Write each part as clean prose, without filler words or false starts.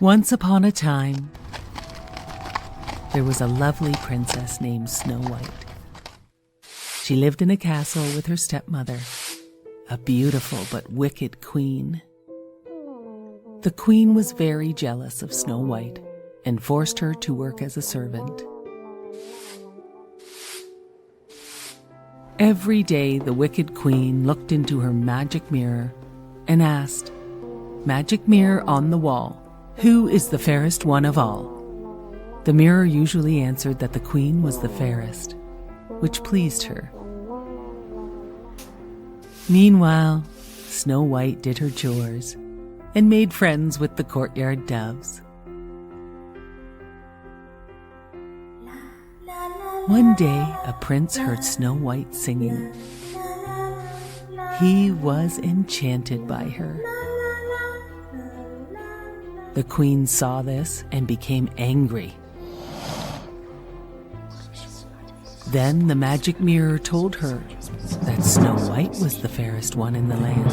Once upon a time, there was a lovely princess named Snow White. She lived in a castle with her stepmother, a beautiful but wicked queen. The queen was very jealous of Snow White and forced her to work as a servant. Every day the wicked queen looked into her magic mirror and asked, "Magic mirror on the wall, who is the fairest one of all?" The mirror usually answered that the queen was the fairest, which pleased her. Meanwhile, Snow White did her chores and made friends with the courtyard doves. One day, a prince heard Snow White singing. He was enchanted by her. The queen saw this and became angry. Then the magic mirror told her that Snow White was the fairest one in the land.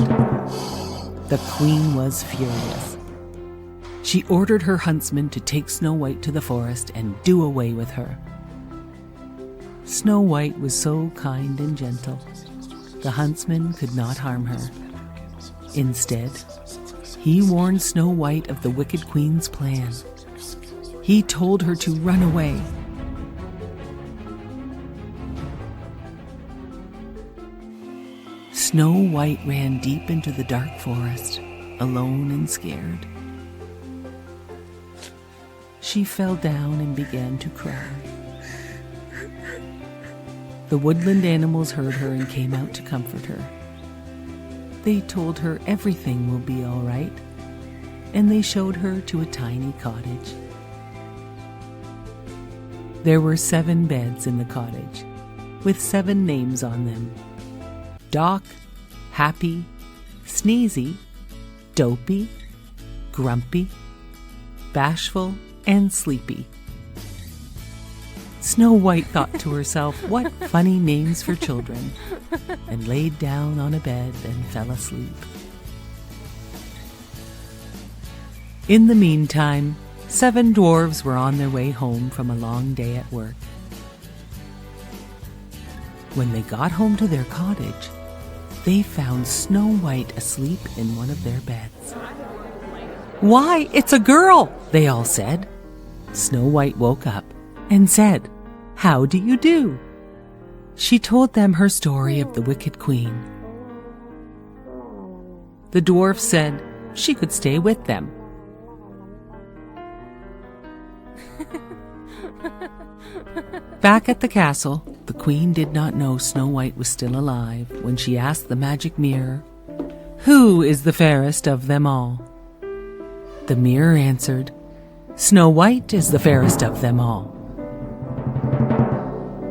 The queen was furious. She ordered her huntsman to take Snow White to the forest and do away with her. Snow White was so kind and gentle, the huntsman could not harm her. Instead, he warned Snow White of the wicked queen's plan. He told her to run away. Snow White ran deep into the dark forest, alone and scared. She fell down and began to cry. The woodland animals heard her and came out to comfort her. They told her everything will be all right, and they showed her to a tiny cottage. There were 7 beds in the cottage, with 7 names on them: Doc, Happy, Sneezy, Dopey, Grumpy, Bashful, and Sleepy. Snow White thought to herself, what funny names for children, and laid down on a bed and fell asleep. In the meantime, 7 dwarves were on their way home from a long day at work. When they got home to their cottage, they found Snow White asleep in one of their beds. "Why, it's a girl!" they all said. Snow White woke up and said, "How do you do?" She told them her story of the wicked queen. The dwarf said she could stay with them. Back at the castle, the queen did not know Snow White was still alive when she asked the magic mirror, "Who is the fairest of them all?" The mirror answered, "Snow White is the fairest of them all."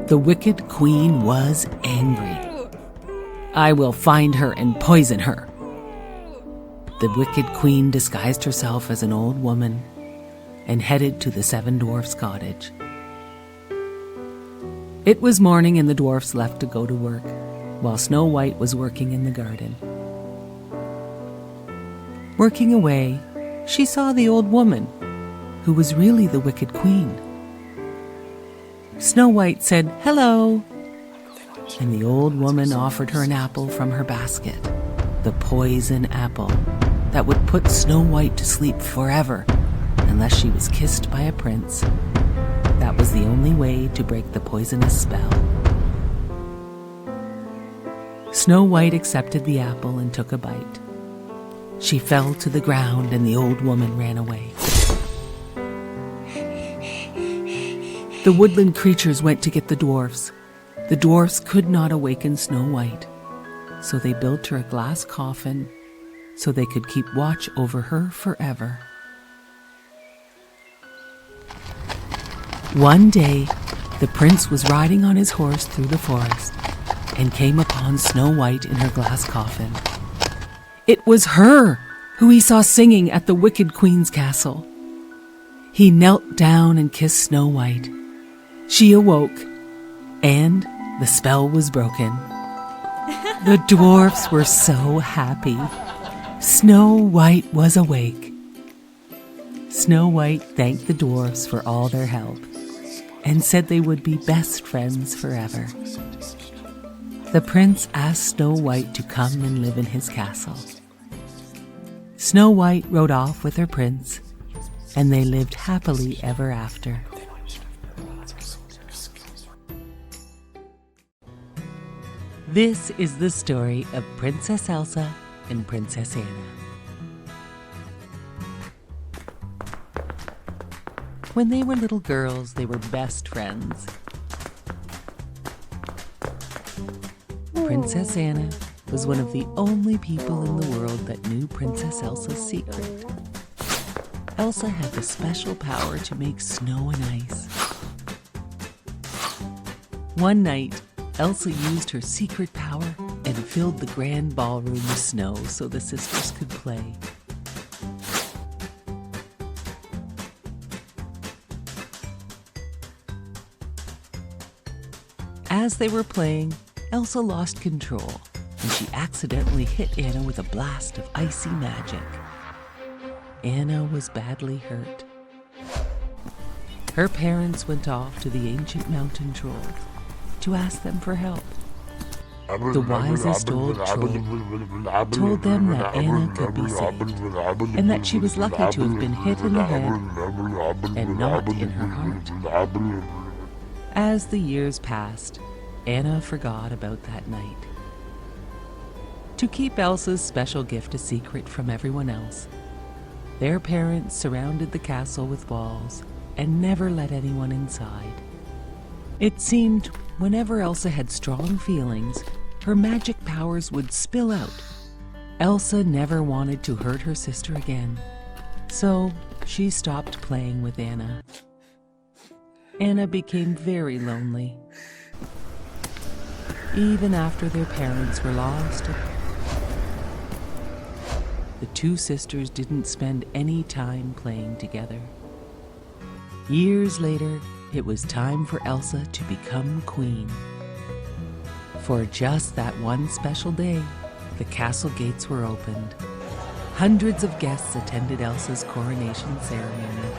The wicked queen was angry. "I will find her and poison her." The wicked queen disguised herself as an old woman and headed to the 7 dwarfs' cottage. It was morning and the dwarfs left to go to work, while Snow White was working in the garden. Working away, she saw the old woman, who was really the wicked queen. Snow White said, "Hello," and the old woman offered her an apple from her basket, the poison apple that would put Snow White to sleep forever unless she was kissed by a prince. That was the only way to break the poisonous spell. Snow White accepted the apple and took a bite. She fell to the ground and the old woman ran away. The woodland creatures went to get the dwarfs. The dwarfs could not awaken Snow White, so they built her a glass coffin so they could keep watch over her forever. One day, the prince was riding on his horse through the forest and came upon Snow White in her glass coffin. It was her who he saw singing at the wicked queen's castle. He knelt down and kissed Snow White. She awoke, and the spell was broken. The dwarfs were so happy. Snow White was awake. Snow White thanked the dwarfs for all their help and said they would be best friends forever. The prince asked Snow White to come and live in his castle. Snow White rode off with her prince, and they lived happily ever after. This is the story of Princess Elsa and Princess Anna. When they were little girls, they were best friends. Princess Anna was one of the only people in the world that knew Princess Elsa's secret. Elsa had the special power to make snow and ice. One night, Elsa used her secret power and filled the grand ballroom with snow so the sisters could play. As they were playing, Elsa lost control, and she accidentally hit Anna with a blast of icy magic. Anna was badly hurt. Her parents went off to the ancient mountain trolls to ask them for help. The wisest old troll told them that Anna could be saved, and that she was lucky to have been hit in the head and not in her heart. As the years passed, Anna forgot about that night. To keep Elsa's special gift a secret from everyone else, their parents surrounded the castle with walls and never let anyone inside. It seemed whenever Elsa had strong feelings, her magic powers would spill out. Elsa never wanted to hurt her sister again, so she stopped playing with Anna. Anna became very lonely. Even after their parents were lost, the two sisters didn't spend any time playing together. Years later, it was time for Elsa to become queen. For just that one special day, the castle gates were opened. Hundreds of guests attended Elsa's coronation ceremony.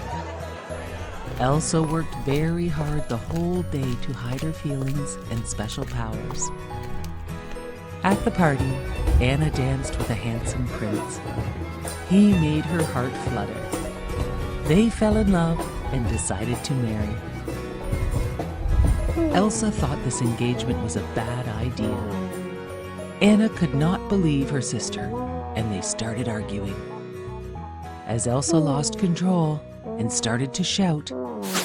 Elsa worked very hard the whole day to hide her feelings and special powers. At the party, Anna danced with a handsome prince. He made her heart flutter. They fell in love and decided to marry. Elsa thought this engagement was a bad idea. Anna could not believe her sister, and they started arguing. As Elsa lost control and started to shout,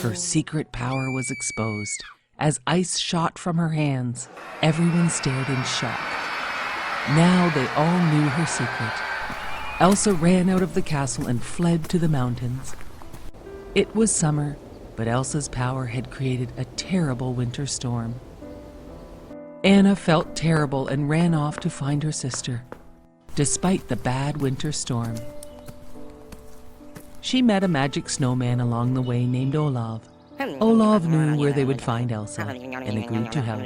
her secret power was exposed. As ice shot from her hands, everyone stared in shock. Now they all knew her secret. Elsa ran out of the castle and fled to the mountains. It was summer, but Elsa's power had created a terrible winter storm. Anna felt terrible and ran off to find her sister, despite the bad winter storm. She met a magic snowman along the way named Olaf. Olaf knew where they would find Elsa and agreed to help.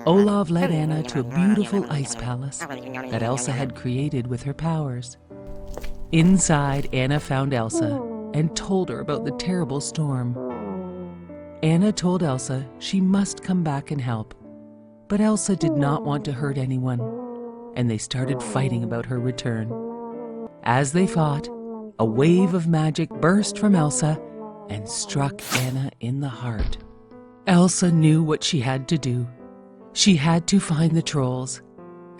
Olaf led Anna to a beautiful ice palace that Elsa had created with her powers. Inside, Anna found Elsa and told her about the terrible storm. Anna told Elsa she must come back and help, but Elsa did not want to hurt anyone, and they started fighting about her return. As they fought, a wave of magic burst from Elsa and struck Anna in the heart. Elsa knew what she had to do. She had to find the trolls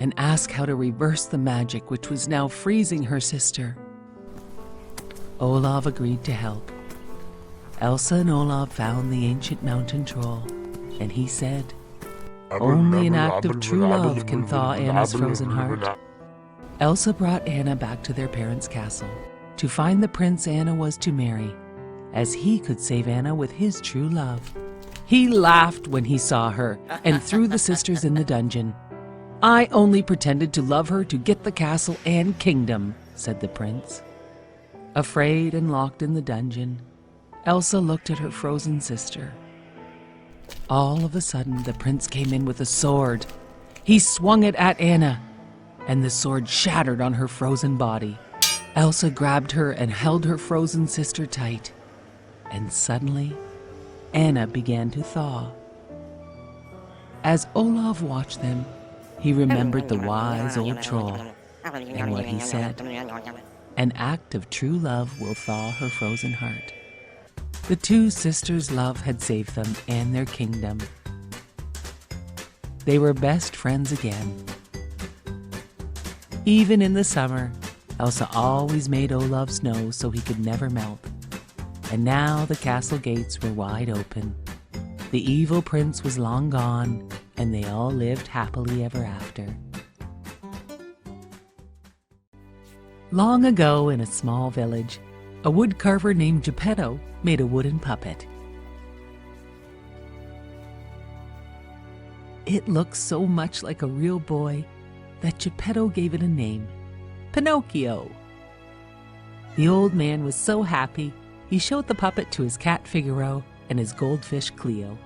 and ask how to reverse the magic which was now freezing her sister. Olaf agreed to help. Elsa and Olaf found the ancient mountain troll, and he said, "Only an act of true love can thaw Anna's frozen heart." Elsa brought Anna back to their parents' castle to find the prince Anna was to marry, as he could save Anna with his true love. He laughed when he saw her and threw the sisters in the dungeon. "I only pretended to love her to get the castle and kingdom," said the prince. Afraid and locked in the dungeon, Elsa looked at her frozen sister. All of a sudden, the prince came in with a sword. He swung it at Anna, and the sword shattered on her frozen body. Elsa grabbed her and held her frozen sister tight, and suddenly Anna began to thaw. As Olaf watched them, he remembered the wise old troll and what he said. An act of true love will thaw her frozen heart. The two sisters' love had saved them and their kingdom. They were best friends again. Even in the summer, Elsa always made Olaf snow so he could never melt. And now the castle gates were wide open. The evil prince was long gone, and they all lived happily ever after. Long ago, in a small village, a woodcarver named Geppetto made a wooden puppet. It looked so much like a real boy that Geppetto gave it a name, Pinocchio. The old man was so happy, he showed the puppet to his cat Figaro and his goldfish Cleo.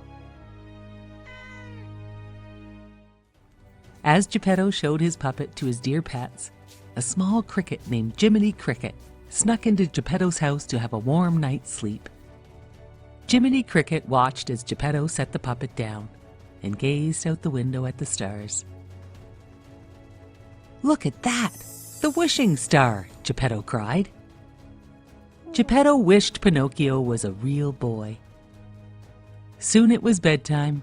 As Geppetto showed his puppet to his dear pets, a small cricket named Jiminy Cricket snuck into Geppetto's house to have a warm night's sleep. Jiminy Cricket watched as Geppetto set the puppet down and gazed out the window at the stars. "Look at that! The wishing star!" Geppetto cried. Geppetto wished Pinocchio was a real boy. Soon it was bedtime,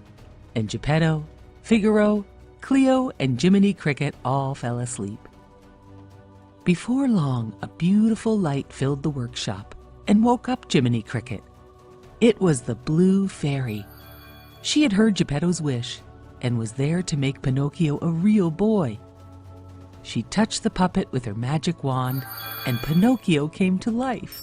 and Geppetto, Figaro, Cleo, and Jiminy Cricket all fell asleep. Before long, a beautiful light filled the workshop and woke up Jiminy Cricket. It was the Blue Fairy. She had heard Geppetto's wish and was there to make Pinocchio a real boy. She touched the puppet with her magic wand, and Pinocchio came to life.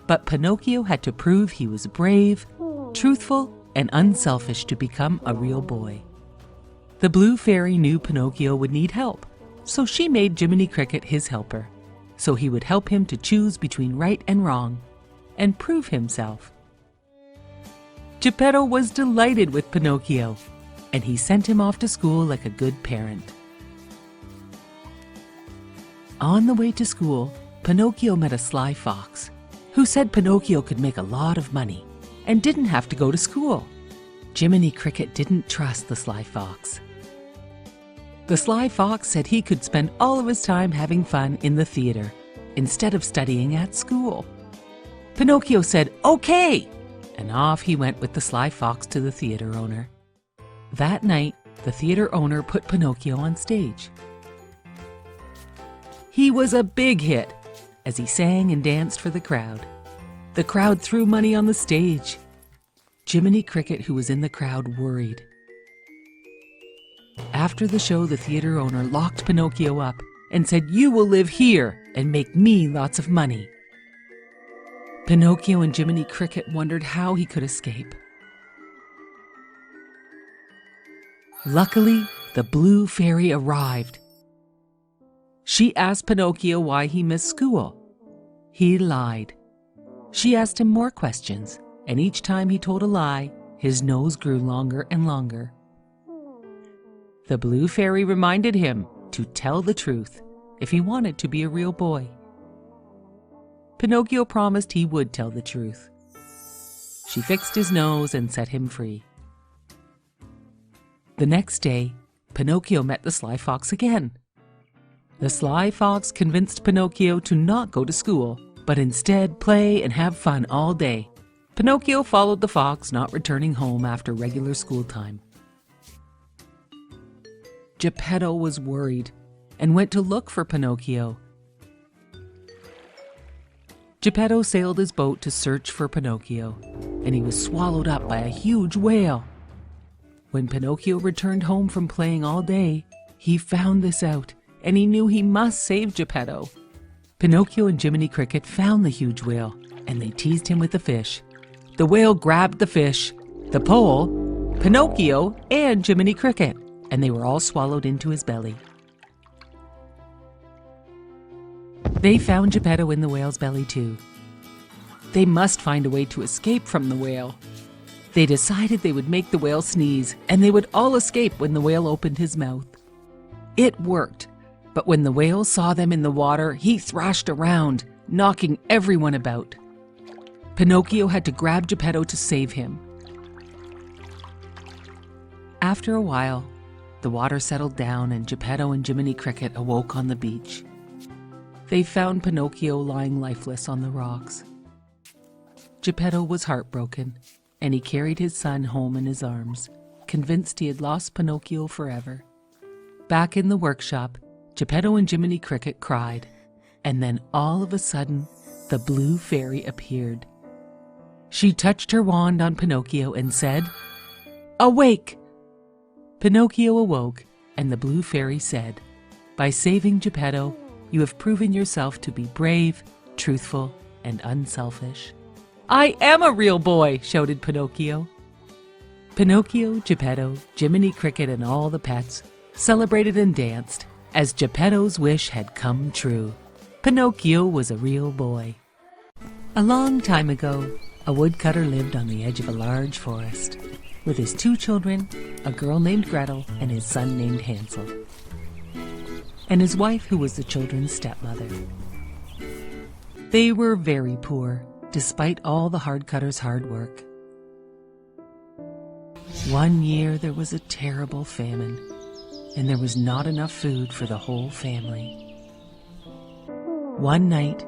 But Pinocchio had to prove he was brave, truthful, and unselfish to become a real boy. The Blue Fairy knew Pinocchio would need help, so she made Jiminy Cricket his helper, so he would help him to choose between right and wrong, and prove himself. Geppetto was delighted with Pinocchio, and he sent him off to school like a good parent. On the way to school, Pinocchio met a sly fox, who said Pinocchio could make a lot of money and didn't have to go to school. Jiminy Cricket didn't trust the sly fox. The sly fox said he could spend all of his time having fun in the theater instead of studying at school. Pinocchio said, "Okay!" and off he went with the sly fox to the theater owner. That night, the theater owner put Pinocchio on stage. He was a big hit as he sang and danced for the crowd. The crowd threw money on the stage. Jiminy Cricket, who was in the crowd, worried. After the show, the theater owner locked Pinocchio up and said, "You will live here and make me lots of money." Pinocchio and Jiminy Cricket wondered how he could escape. Luckily, the Blue Fairy arrived. She asked Pinocchio why he missed school. He lied. She asked him more questions, and each time he told a lie, his nose grew longer and longer. The Blue Fairy reminded him to tell the truth if he wanted to be a real boy. Pinocchio promised he would tell the truth. She fixed his nose and set him free. The next day, Pinocchio met the sly fox again. The sly fox convinced Pinocchio to not go to school, but instead play and have fun all day. Pinocchio followed the fox, not returning home after regular school time. Geppetto was worried and went to look for Pinocchio. Geppetto sailed his boat to search for Pinocchio, and he was swallowed up by a huge whale. When Pinocchio returned home from playing all day, he found this out, and he knew he must save Geppetto. Pinocchio and Jiminy Cricket found the huge whale, and they teased him with the fish. The whale grabbed the fish, the pole, Pinocchio, and Jiminy Cricket, and they were all swallowed into his belly. They found Geppetto in the whale's belly too. They must find a way to escape from the whale. They decided they would make the whale sneeze, and they would all escape when the whale opened his mouth. It worked. But when the whale saw them in the water, he thrashed around, knocking everyone about. Pinocchio had to grab Geppetto to save him. After a while, the water settled down and Geppetto and Jiminy Cricket awoke on the beach. They found Pinocchio lying lifeless on the rocks. Geppetto was heartbroken, and he carried his son home in his arms, convinced he had lost Pinocchio forever. Back in the workshop, Geppetto and Jiminy Cricket cried, and then all of a sudden, the blue fairy appeared. She touched her wand on Pinocchio and said, "Awake!" Pinocchio awoke, and the blue fairy said, "By saving Geppetto, you have proven yourself to be brave, truthful, and unselfish." "I am a real boy!" shouted Pinocchio. Pinocchio, Geppetto, Jiminy Cricket, and all the pets celebrated and danced as Geppetto's wish had come true. Pinocchio was a real boy. A long time ago, a woodcutter lived on the edge of a large forest with his 2 children, a girl named Gretel and his son named Hansel, and his wife who was the children's stepmother. They were very poor, despite all the woodcutter's hard work. One year there was a terrible famine, and there was not enough food for the whole family. One night,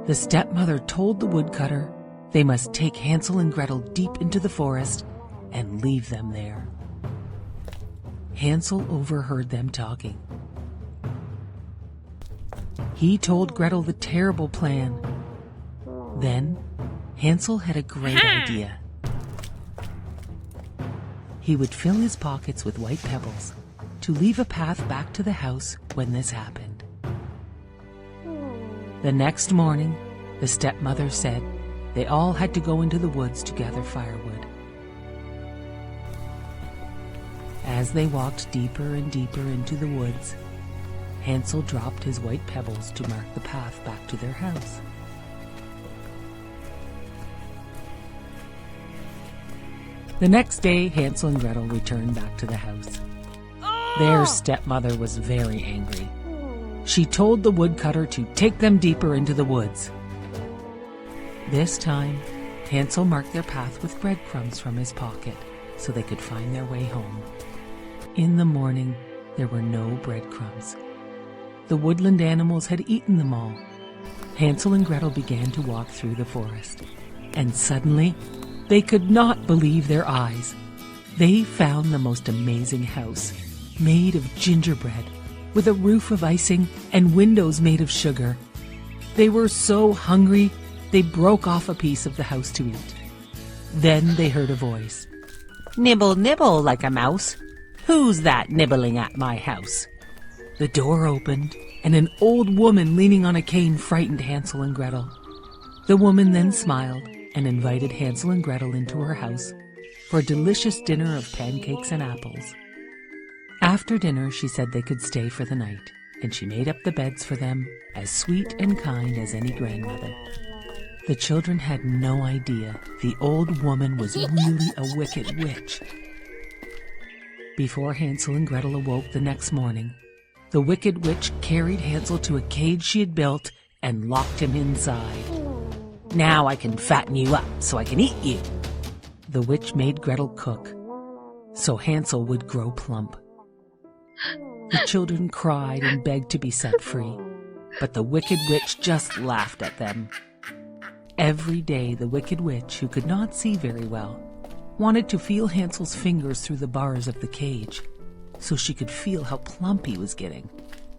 the stepmother told the woodcutter they must take Hansel and Gretel deep into the forest and leave them there. Hansel overheard them talking. He told Gretel the terrible plan. Then, Hansel had a great idea. He would fill his pockets with white pebbles to leave a path back to the house when this happened. The next morning, the stepmother said they all had to go into the woods to gather firewood. As they walked deeper and deeper into the woods, Hansel dropped his white pebbles to mark the path back to their house. The next day, Hansel and Gretel returned back to the house. Their stepmother was very angry. She told the woodcutter to take them deeper into the woods. This time, Hansel marked their path with breadcrumbs from his pocket so they could find their way home. In the morning, there were no breadcrumbs. The woodland animals had eaten them all. Hansel and Gretel began to walk through the forest, and suddenly, they could not believe their eyes. They found the most amazing house, made of gingerbread, with a roof of icing and windows made of sugar. They were so hungry, they broke off a piece of the house to eat. Then they heard a voice. "Nibble, nibble like a mouse. Who's that nibbling at my house?" The door opened, and an old woman leaning on a cane frightened Hansel and Gretel. The woman then smiled and invited Hansel and Gretel into her house for a delicious dinner of pancakes and apples. After dinner, she said they could stay for the night, and she made up the beds for them, as sweet and kind as any grandmother. The children had no idea the old woman was really a wicked witch. Before Hansel and Gretel awoke the next morning, the wicked witch carried Hansel to a cage she had built and locked him inside. "Now I can fatten you up so I can eat you." The witch made Gretel cook, so Hansel would grow plump. The children cried and begged to be set free, but the wicked witch just laughed at them. Every day the wicked witch, who could not see very well, wanted to feel Hansel's fingers through the bars of the cage, so she could feel how plump he was getting,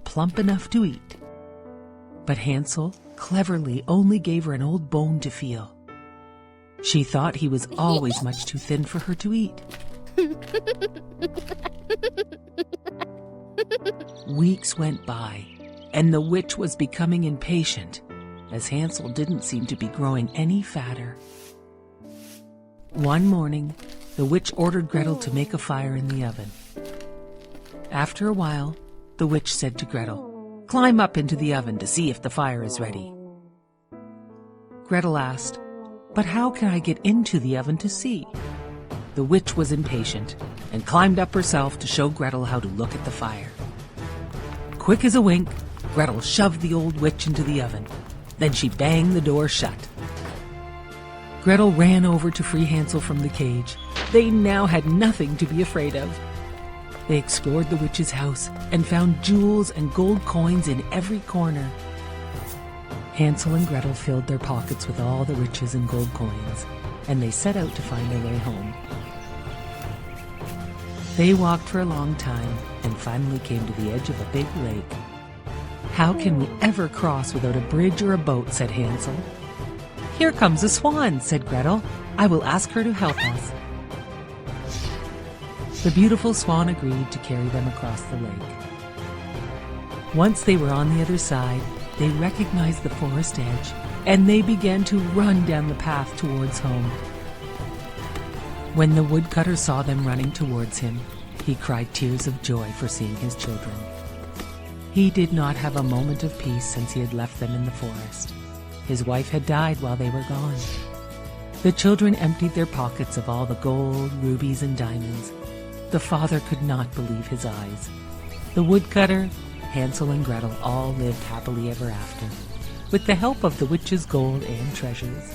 plump enough to eat. But Hansel cleverly only gave her an old bone to feel. She thought he was always much too thin for her to eat. Weeks went by, and the witch was becoming impatient, as Hansel didn't seem to be growing any fatter. One morning, the witch ordered Gretel to make a fire in the oven. After a while, the witch said to Gretel, "Climb up into the oven to see if the fire is ready." Gretel asked, "But how can I get into the oven to see?" The witch was impatient and climbed up herself to show Gretel how to look at the fire. quick as a wink, Gretel shoved the old witch into the oven. Then she banged the door shut. Gretel ran over to free Hansel from the cage. They now had nothing to be afraid of. They explored the witch's house and found jewels and gold coins in every corner. Hansel and Gretel filled their pockets with all the riches and gold coins, and they set out to find their way home. They walked for a long time and finally came to the edge of a big lake. "How can we ever cross without a bridge or a boat?" said Hansel. "Here comes a swan," said Gretel. "I will ask her to help us." The beautiful swan agreed to carry them across the lake. Once they were on the other side, they recognized the forest edge, and they began to run down the path towards home. When the woodcutter saw them running towards him, he cried tears of joy for seeing his children. He did not have a moment of peace since he had left them in the forest. His wife had died while they were gone. The children emptied their pockets of all the gold, rubies, and diamonds. The father could not believe his eyes. The woodcutter, Hansel, and Gretel all lived happily ever after, with the help of the witch's gold and treasures.